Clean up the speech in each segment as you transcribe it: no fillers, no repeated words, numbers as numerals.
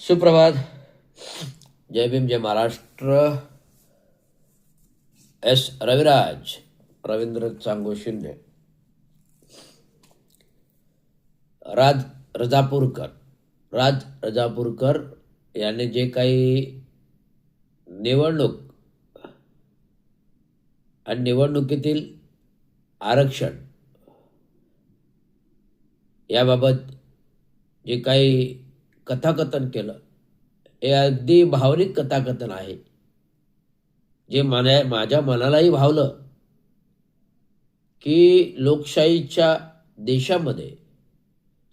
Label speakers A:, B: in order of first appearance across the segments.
A: सुप्रभात. जय भीम, जय महाराष्ट्र. एस रविराज, रवींद्र चांगो शिंदे, राज रजापूरकर यांनी जे काही निवडणूक आणि निवडणुकीतील आरक्षण याबाबत जे काही कथाकथन केलं हे अगदी भावनिक कथाकथन आहे, जे माझ्या मनालाही भावलं की लोकशाहीच्या देशामध्ये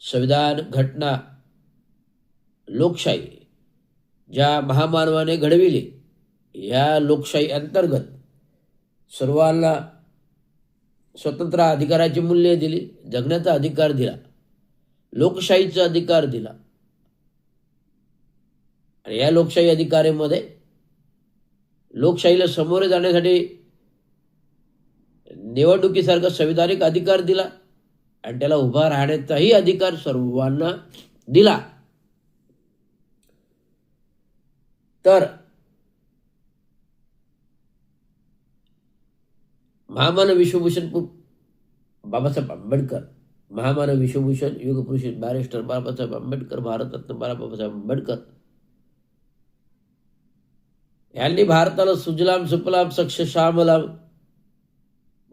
A: संविधान, घटना, लोकशाही ज्या महामानवाने घडविली, या लोकशाही अंतर्गत सर्वांना स्वतंत्र अधिकाराची मूल्य दिली, जगण्याचा अधिकार दिला, लोकशाहीचा अधिकार दिला. आणि या लोकशाही अधिकारामध्ये लोकशाहीला सामोरे जाण्यासाठी निवडणुकीसारखा संविधानिक अधिकार दिला आणि त्याला उभा राहण्याचाही अधिकार सर्वांना दिला. तर महामानव विश्वभूषण बाबासाहेब आंबेडकर, महामानव विश्वभूषण युगपुरुष बॅरिस्टर बाबासाहेब आंबेडकर, भारतरत्न बाबासाहेब आंबेडकर यांनी भारताला सुजलाम सुफलाम श्यामलाम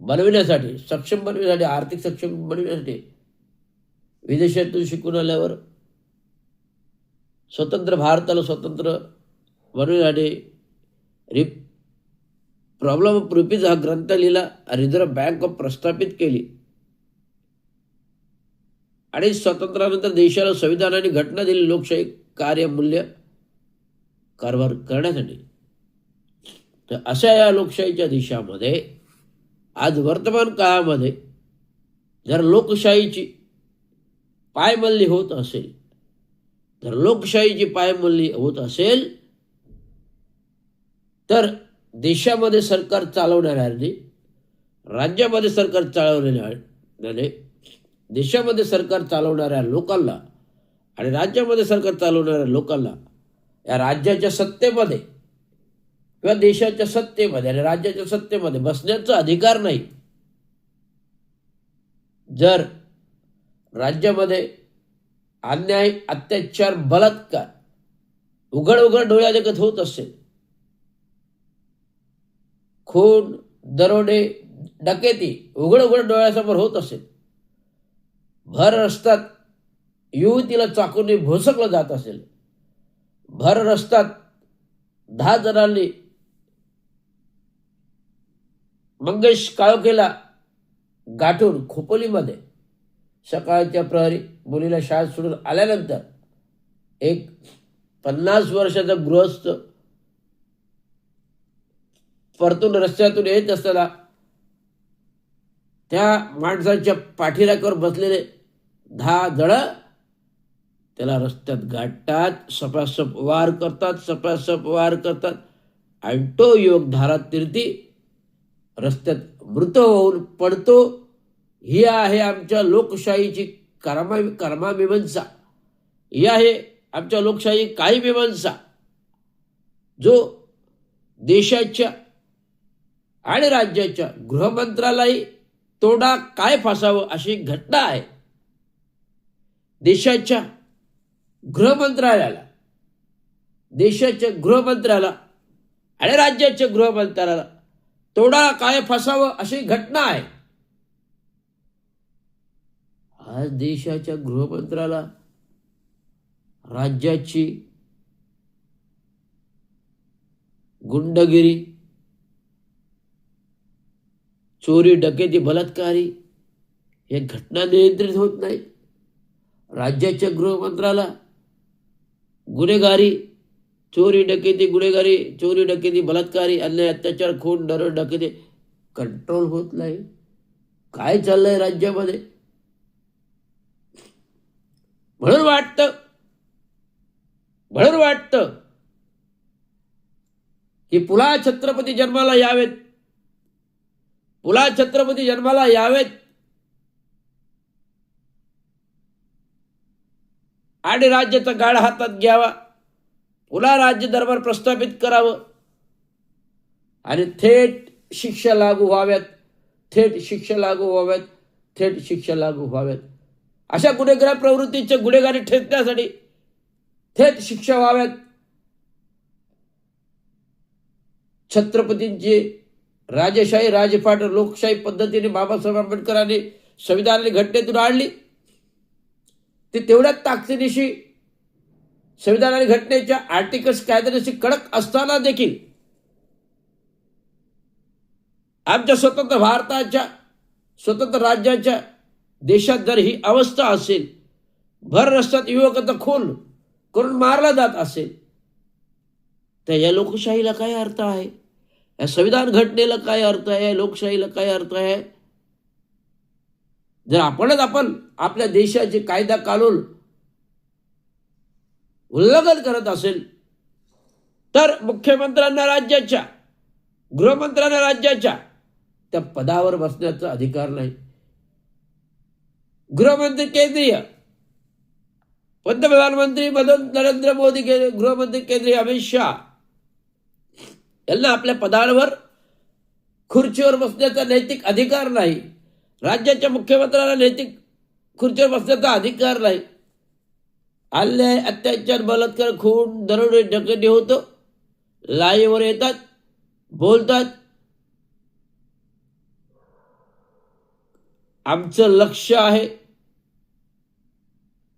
A: बनविण्यासाठी, सक्षम बनविण्यासाठी, आर्थिक सक्षम बनविण्यासाठी विदेशातून शिकून आल्यावर स्वतंत्र भारताला स्वतंत्र बनविण्यासाठी प्रॉब्लेम ऑफ रुपीज हा ग्रंथ लिहिला, रिझर्व्ह बँक ऑफ प्रस्थापित केली आणि स्वातंत्र्यानंतर देशाला संविधान आणि घटना दिली लोकशाही कार्यमूल्य कारभार करण्यासाठी. तर अशा या लोकशाहीच्या देशामध्ये आज वर्तमान काळामध्ये जर लोकशाहीची पायमल्ली होत असेल, तर देशामध्ये सरकार चालवणाऱ्याने, राज्यामध्ये सरकार चालवणाऱ्याने, देशामध्ये सरकार चालवणाऱ्या लोकांना आणि राज्यामध्ये सरकार चालवणाऱ्या लोकांना या राज्याच्या सत्तेमध्ये किंवा देशाच्या सत्तेमध्ये आणि राज्याच्या सत्तेमध्ये बसण्याचा अधिकार नाही. जर राज्यामध्ये अन्याय, अत्याचार, बलात्कार उघड डोळ्यादेखत होत असेल, खून, दरोडे, डकेती उघड डोळ्यासमोर होत असेल, भर रस्त्यात युवतीला चाकूने भोसकलं जात असेल, भर रस्त्यात 10 जणांनी मंगेश काळोखेला गाठून खोपोलीमध्ये सकाळच्या प्रहरी मुलीला शाळेत सोडून आल्यानंतर एक 50 वर्षाचा गृहस्थ परतून रस्त्यातून येत असताना त्या माणसाच्या पाठीराख्यावर बसलेले 10 जण त्याला रस्त्यात गाठतात, सपासप वार करतात आणि तो युवक धारात तीर्थी रस्त्यात मृत होऊन पडतो. ही आहे आमच्या लोकशाहीची कर्मामीमांसा, ही आहे आमच्या लोकशाही काही मीमांसा, जो देशाच्या आणि राज्याच्या गृहमंत्र्यालाही तोडा काय फासावं अशी घटना आहे. देशाच्या गृहमंत्र्याला आणि राज्याच्या गृहमंत्र्याला तोडा काय फासावं अशी घटना आहे. आज देशाच्या गृहमंत्र्याला राज्याची गुंडगिरी, चोरी, डकेती, बलात्कारी हे घटना नियंत्रित होत नाही. राज्याच्या गृहमंत्र्याला गुन्हेगारी, चोरी, डकेती, बलात्कारी, अन्याय, अत्याचार, खून, दरोडे, डकेती कंट्रोल होत नाही. काय चाललंय राज्यामध्ये? म्हणून वाटतं की पुन्हा छत्रपती जन्माला यावेत आणि राज्याचा गाडा हातात घ्यावा पुन्हा राज्य दरबार प्रस्थापित करावं आणि थेट शिक्षा लागू व्हाव्यात, थेट शिक्षा लागू व्हाव्यात, थेट शिक्षा लागू व्हाव्यात. अशा गुन्हेगार प्रवृत्तीच्या गुन्हेगारी ठेचण्यासाठी थेट शिक्षा व्हाव्यात. छत्रपतींची राजेशाही, राजफाट, लोकशाही पद्धतीने बाबासाहेब आंबेडकरांनी संविधानाने घटनेतून आणली. ती तेवढ्याच ताकदीनिशी संविधानाने घटनेच्या आर्टिकल्स कायद्यानिशी कडक असताना देखील आमच्या स्वतंत्र भारताच्या, स्वतंत्र राज्याच्या देशात जर ही अवस्था असेल, भर रस्त्यात युवकाचा खून करून मारला जात असेल, तर या लोकशाहीला काय अर्थ आहे? या संविधान घटनेला काय अर्थ आहे? या लोकशाहीला काय अर्थ आहे? जर आपण आपल्या देशाचे कायदा कानून उल्लंघन करत असेल तर मुख्यमंत्र्यांना राज्याच्या, गृहमंत्र्यांना राज्याच्या त्या पदावर बसण्याचा अधिकार नाही. गृहमंत्री केंद्रीय, पंतप्रधानमंत्री नरेंद्र मोदी, गृहमंत्री केंद्रीय अमित शहा यांना आपल्या पदावर, खुर्चीवर बसण्याचा नैतिक अधिकार नाही. राज्याच्या मुख्यमंत्र्यांना नैतिक खुर्चीवर बसण्याचा अधिकार नाही. अन्याय, अत्याचार, बलात्कार, खून, दरोडे, डकैती होतो, लाईव्हवर येतात, बोलतात. आमचं लक्ष आहे,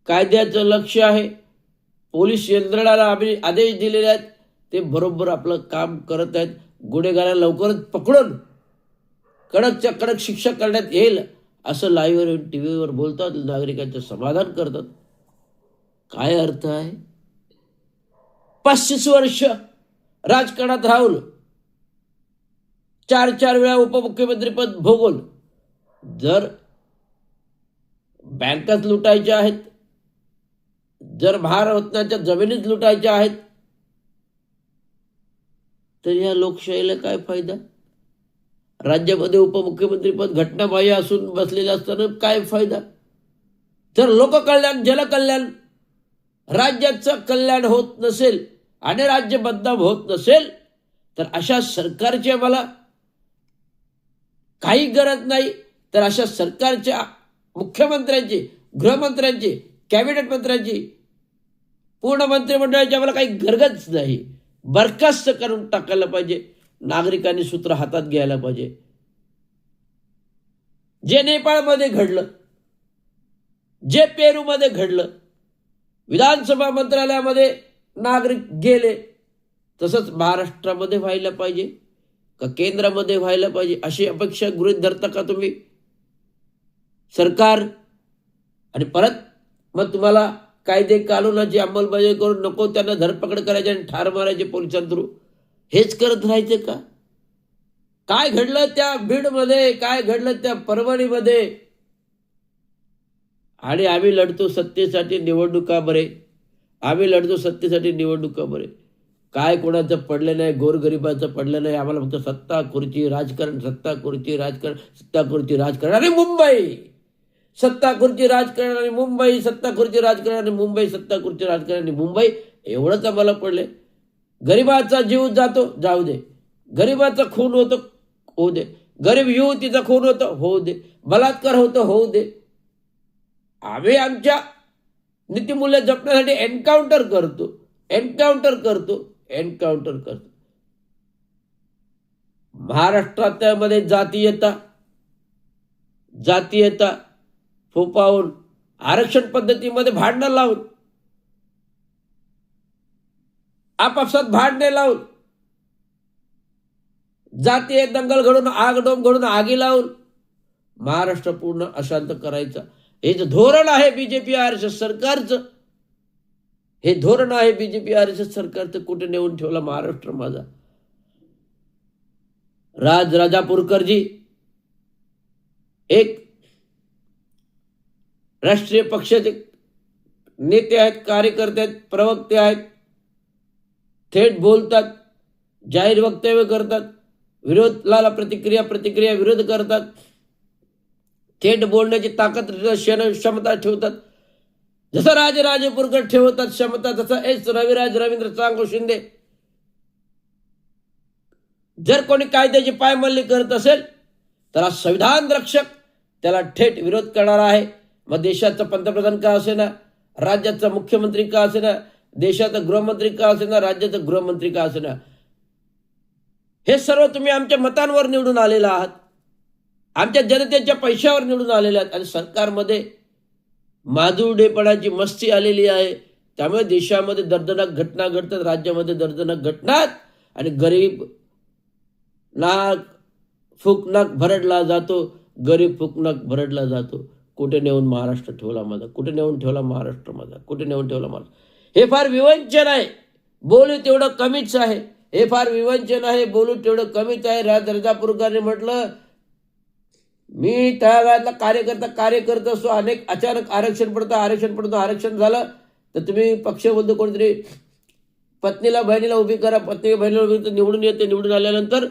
A: कायद्याचं लक्ष आहे. पोलीस यंत्रणाला आम्ही आदेश दिलेले आहेत, ते बरोबर आपलं काम करत आहेत. गुन्हेगारांना लवकरच पकडून कडकच्या कडक शिक्षा करण्यात येईल असं लाईव्हवर, टीव्हीवर बोलतात, नागरिकांचं समाधान करतात. काय अर्थ आहे? 35 वर्ष राजकारणात राहून 4 वेळा उपमुख्यमंत्रीपद भोगून जर बँकात लुटायच्या आहेत, जर भारतनाच्या जमिनीत लुटायच्या आहेत, तर या लोकशाहीला काय फायदा? राज्यामध्ये उपमुख्यमंत्रीपद घटनाबाह्य असून बसलेलं असताना काय फायदा? जर लोककल्याण, जलकल्याण, राज्याचं कल्याण होत नसेल आणि राज्य बदनाम होत नसेल तर अशा सरकारची आम्हाला काही गरज नाही. तर अशा सरकारच्या मुख्यमंत्र्यांची, गृहमंत्र्यांची, कॅबिनेट मंत्र्यांची, पूर्ण मंत्रिमंडळाची आम्हाला काही गरजच नाही. बरखास्त करून टाकायला पाहिजे. नागरिकांनी सूत्र हातात घ्यायला पाहिजे. जे नेपाळमध्ये घडलं, जे पेरूमध्ये घडलं, विधानसभा मंत्रालयामध्ये नागरिक गेले, तसंच महाराष्ट्रामध्ये व्हायला पाहिजे का केंद्रामध्ये व्हायला पाहिजे अशी अपेक्षा गृहीत धरता का तुम्ही सरकार? आणि परत मग तुम्हाला कायदे कानूनाची अंमलबजावणी करून नको त्यांना धरपकड करायची आणि ठार मारायचे पोलिसांथ्रू, हेच करत राहायचे का? काय घडलं त्या बीडमध्ये, काय घडलं त्या परभणीमध्ये? आणि आम्ही लढतो सत्तेसाठी, निवडणुका बरे, आम्ही लढतो सत्तेसाठी, निवडणुका बरे. काय कोणाचं पडलं नाही, गोरगरिबाचं पडलं नाही. आम्हाला फक्त सत्ता खुर्ची राजकारण, सत्ता खुर्ची राजकारण, सत्ता खुर्ची राजकारण आणि मुंबई, सत्ता खुर्ची राजकारण आणि मुंबई, सत्ता खुर्ची राजकारण आणि मुंबई, सत्ता खुर्ची राजकारण आणि मुंबई. एवढंच आम्हाला पडले. गरिबाचा जीव जातो, जाऊ दे. गरिबाचा खून होतो, होऊ दे. गरीब युवतीचा खून होतो, होऊ दे. बलात्कार होतो, होऊ दे. आम्ही आमच्या नीतिमूल्य जपण्यासाठी एन्काउंटर करतो, एन्काउंटर करतो, एन्काउंटर करतो. महाराष्ट्रामध्ये जातीयता फोपावून, आरक्षण पद्धतीमध्ये भांडणं लावून, आपापसात भांडणे लावून, जातीय दंगल घडून, आगडोम घडून, आगी लावून महाराष्ट्र पूर्ण अशांत करायचा हे जे धोरण आहे बीजेपी RSS सरकारचं, हे धोरण आहे बीजेपी RSS सरकारचं. कुठे नेऊन ठेवला महाराष्ट्र माझा? राजापूरकरजी एक राष्ट्रीय पक्षाचे नेते आहेत, कार्यकर्ते आहेत, प्रवक्ते आहेत. थेट बोलतात, जाहीर वक्तव्य करतात, विरोधाला प्रतिक्रिया विरोध करतात, थेट बोलण्याची ताकद, क्षमता ठेवतात. जसं राजेपूरकर ठेवतात क्षमता, तसं एस रविराज रवींद्र चांगो शिंदे जर कोणी कायद्याची पायमल्ली करत असेल तर हा संविधान रक्षक त्याला थेट विरोध करणार आहे. मग देशाचा पंतप्रधान का असेना, राज्याचा मुख्यमंत्री का असेना, देशाचा गृहमंत्री का असेना, राज्याचा गृहमंत्री का असेना, हे सर्व तुम्ही आमच्या मतांवर निवडून आलेला आहात, आमच्या जनतेच्या पैशावर निवडून आलेले आहात. आणि सरकारमध्ये माधुरडेपणाची मस्ती आलेली आहे. त्यामुळे देशामध्ये दर्दनाक घटना घडतात, राज्यामध्ये दर्दनाक घटनात, आणि गरीब नाक फुकनाक भरडला जातो, गरीब फुकनाक भरडला जातो. कुठे नेऊन महाराष्ट्र ठेवला माझा, कुठे नेऊन ठेवला महाराष्ट्र माझा, कुठे नेऊन ठेवला महाराष्ट्र. हे फार विवंचन आहे, बोलू तेवढं कमीच आहे. हे फार विवंचन आहे, बोलू तेवढं कमीच आहे. राजापूरकरांनी म्हटलं, मी तळागाळातला कार्य करत असतो, अचानक आरक्षण आरक्षण झालं तर तुम्ही पक्ष बोलतो, कोणतरी पत्नीला बहिणीला उभी करा, पत्नी बहिणीला उभी तर निवडून येते. निवडून आल्यानंतर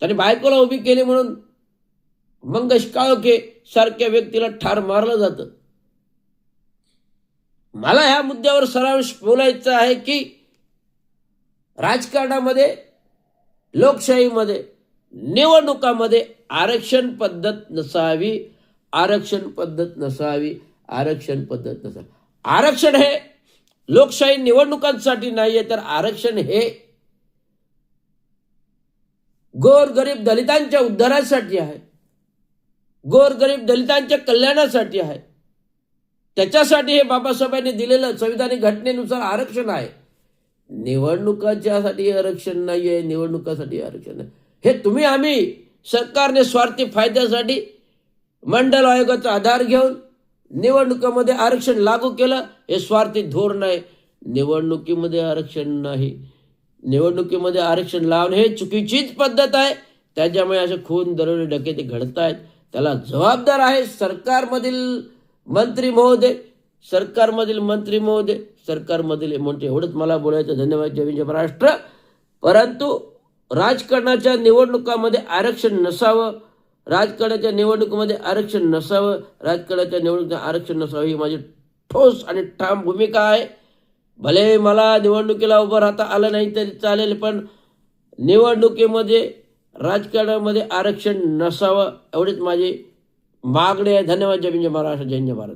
A: त्याने बायकोला उभी केली म्हणून मंगेश काळोखे सारख्या व्यक्तीला ठार मारलं जातं. मला ह्या मुद्द्यावर सारांश बोलायचं आहे की राजकारणामध्ये, लोकशाहीमध्ये, निवडणुकामध्ये आरक्षण पद्धत नसावी. आरक्षण हे लोकशाही निवडणुकांसाठी नाहीये, तर आरक्षण हे गोरगरीब दलितांच्या उद्धारासाठी आहे, गोरगरीब दलितांच्या कल्याणासाठी आहे. त्याच्यासाठी हे बाबासाहेबांनी दिलेलं संविधानिक घटनेनुसार आरक्षण आहे. निवडणुकांच्यासाठी आरक्षण नाहीये, निवडणुकासाठी आरक्षण नाही. हे तुम्ही आम्ही सरकारने स्वार्थी फायद्यासाठी मंडल आयोगाचा आधार घेऊन निवडणुकामध्ये आरक्षण लागू केलं. हे स्वार्थी धोरण आहे. निवडणुकीमध्ये आरक्षण नाही, निवडणुकीमध्ये आरक्षण लावणे हे चुकीचीच पद्धत आहे. त्याच्यामुळे असे खून दरोडे डकेती घडत आहेत. त्याला जबाबदार आहे सरकारमधील मंत्री महोदय, सरकारमधील मोठे. एवढंच मला बोलायचं. धन्यवाद. जय हिंद, जय महाराष्ट्र. परंतु राजकारणाच्या निवडणुकामध्ये आरक्षण नसावं, ही माझी ठोस आणि ठाम भूमिका आहे. भले मला निवडणुकीला उभं राहता आलं नाही तरी चालेल, पण निवडणुकीमध्ये, राजकारणामध्ये आरक्षण नसावं एवढीच माझी मागणी आहे. धन्यवाद. जय हिंद, जय महाराष्ट्र. जय हिंद, जय भारत.